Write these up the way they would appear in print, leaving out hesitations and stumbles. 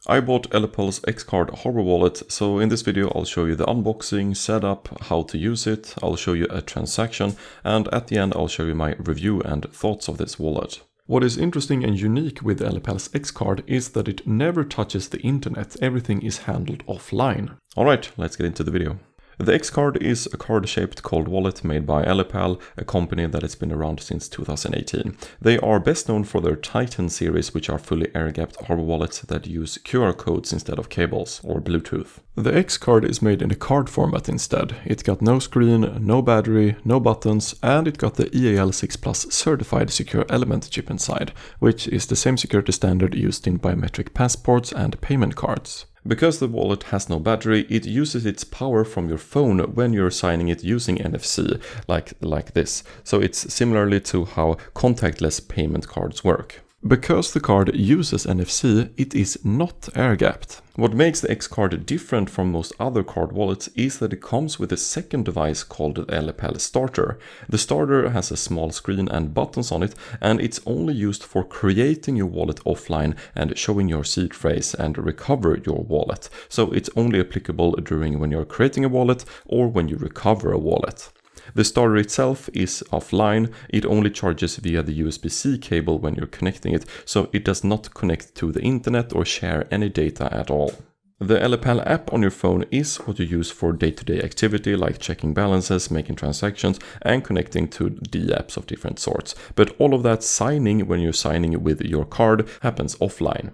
I bought Ellipal X Card hardware wallet, so in this video I'll show you the unboxing, setup, how to use it, I'll show you a transaction, and at the end I'll show you my review and thoughts of this wallet. What is interesting and unique with the Ellipal X Card is that it never touches the internet, everything is handled offline. Alright, let's get into the video. The X Card is a card-shaped cold wallet made by Ellipal, a company that has been around since 2018. They are best known for their Titan series, which are fully air-gapped hardware wallets that use QR codes instead of cables or Bluetooth. The X Card is made in a card format instead. It got no screen, no battery, no buttons, and it got the EAL6 Plus certified secure element chip inside, which is the same security standard used in biometric passports and payment cards. Because the wallet has no battery, it uses its power from your phone when you're signing it using NFC, like this. So it's similarly to how contactless payment cards work. Because the card uses NFC, it is not air-gapped. What makes the X Card different from most other card wallets is that it comes with a second device called the Ellipal Starter. The starter has a small screen and buttons on it, and it's only used for creating your wallet offline and showing your seed phrase and recover your wallet. So it's only applicable during when you're creating a wallet or when you recover a wallet. The starter itself is offline, it only charges via the USB-C cable when you're connecting it, so it does not connect to the internet or share any data at all. The Ellipal app on your phone is what you use for day-to-day activity like checking balances, making transactions, and connecting to D-apps of different sorts. But all of that signing when you're signing with your card happens offline.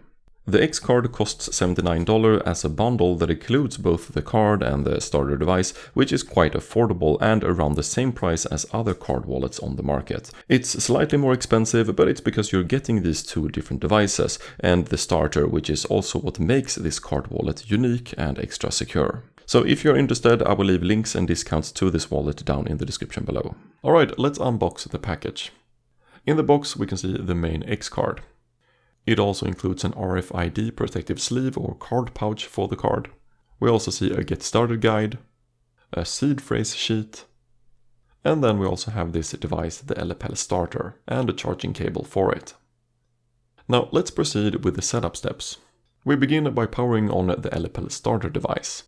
The X Card costs $79 as a bundle that includes both the card and the starter device, which is quite affordable and around the same price as other card wallets on the market. It's slightly more expensive, but it's because you're getting these two different devices and the starter, which is also what makes this card wallet unique and extra secure. So if you're interested, I will leave links and discounts to this wallet down in the description below. Alright, let's unbox the package. In the box we can see the main X Card. It also includes an RFID protective sleeve or card pouch for the card. We also see a get started guide, a seed phrase sheet, and then we also have this device, the Ellipal Starter, and a charging cable for it. Now let's proceed with the setup steps. We begin by powering on the Ellipal Starter device.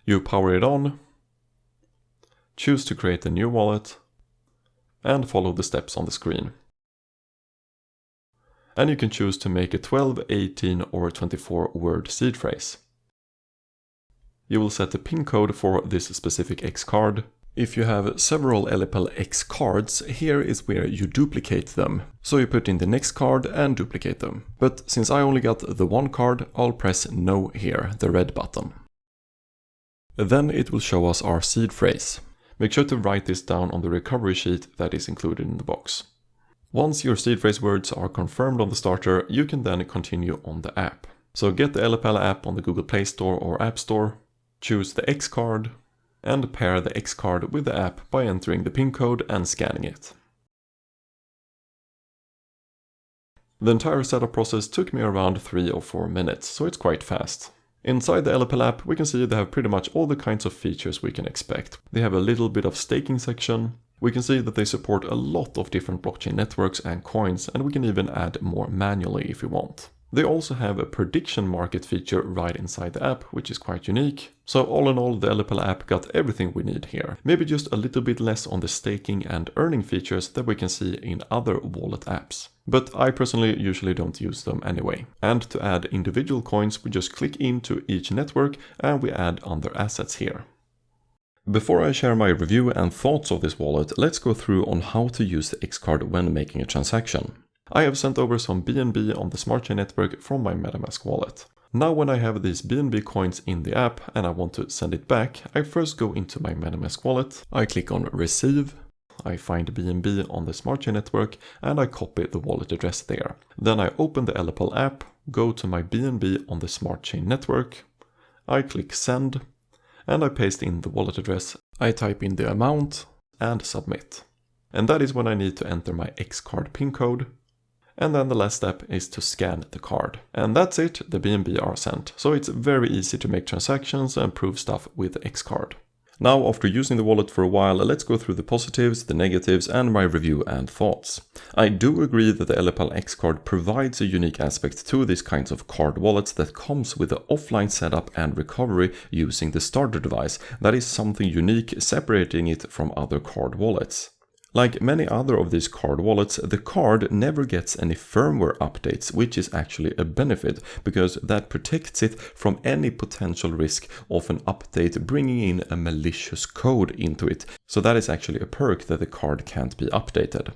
You power it on, choose to create a new wallet, and follow the steps on the screen. And you can choose to make a 12, 18 or 24 word seed phrase. You will set the PIN code for this specific X Card. If you have several Ellipal X Cards, here is where you duplicate them. So you put in the next card and duplicate them. But since I only got the one card, I'll press No here, the red button. Then it will show us our seed phrase. Make sure to write this down on the recovery sheet that is included in the box. Once your seed phrase words are confirmed on the starter, you can then continue on the app. So get the Ellipal app on the Google Play Store or App Store, choose the X Card, and pair the X Card with the app by entering the PIN code and scanning it. The entire setup process took me around 3 or 4 minutes, so it's quite fast. Inside the Ellipal app, we can see they have pretty much all the kinds of features we can expect. They have a little bit of staking section. We can see that they support a lot of different blockchain networks and coins, and we can even add more manually if we want. They also have a prediction market feature right inside the app, which is quite unique. So all in all, the Ellipal app got everything we need here. Maybe just a little bit less on the staking and earning features that we can see in other wallet apps. But I personally usually don't use them anyway. And to add individual coins, we just click into each network and we add under assets here. Before I share my review and thoughts of this wallet, let's go through on how to use the X Card when making a transaction. I have sent over some BNB on the Smart Chain network from my MetaMask wallet. Now when I have these BNB coins in the app and I want to send it back, I first go into my MetaMask wallet, I click on Receive, I find BNB on the Smart Chain network and I copy the wallet address there. Then I open the Ellipal app, go to my BNB on the Smart Chain network, I click Send, and I paste in the wallet address, I type in the amount and submit. And that is when I need to enter my X Card PIN code. And then the last step is to scan the card. And that's it, the BNB are sent. So it's very easy to make transactions and prove stuff with the X Card. Now, after using the wallet for a while, let's go through the positives, the negatives, and my review and thoughts. I do agree that the Ellipal X Card provides a unique aspect to these kinds of card wallets that comes with the offline setup and recovery using the starter device. That is something unique, separating it from other card wallets. Like many other of these card wallets, the card never gets any firmware updates, which is actually a benefit, because that protects it from any potential risk of an update bringing in a malicious code into it. So that is actually a perk that the card can't be updated.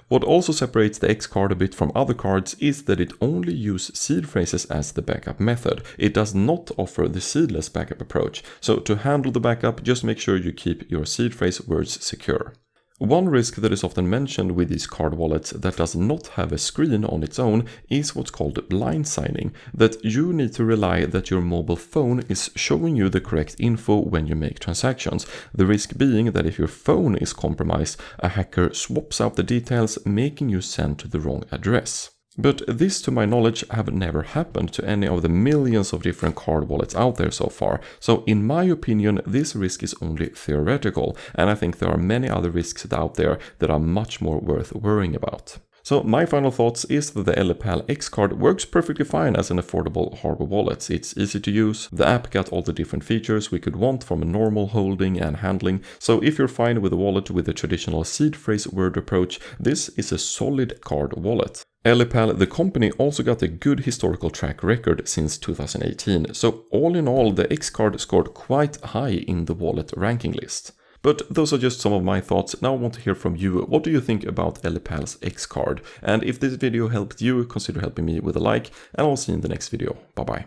What also separates the X card a bit from other cards is that it only uses seed phrases as the backup method. It does not offer the seedless backup approach. So to handle the backup, just make sure you keep your seed phrase words secure. One risk that is often mentioned with these card wallets that does not have a screen on its own is what's called blind signing, that you need to rely that your mobile phone is showing you the correct info when you make transactions. The risk being that if your phone is compromised, a hacker swaps out the details, making you send to the wrong address. But this, to my knowledge, have never happened to any of the millions of different card wallets out there so far. So in my opinion, this risk is only theoretical, and I think there are many other risks out there that are much more worth worrying about. So my final thoughts is that the Ellipal X Card works perfectly fine as an affordable hardware wallet. It's easy to use, the app got all the different features we could want from a normal holding and handling, so if you're fine with a wallet with the traditional seed phrase word approach, this is a solid card wallet. Ellipal, the company, also got a good historical track record since 2018, so all in all the X Card scored quite high in the wallet ranking list. But those are just some of my thoughts. Now I want to hear from you. What do you think about Ellipal's X Card? And if this video helped you, consider helping me with a like, and I'll see you in the next video. Bye bye.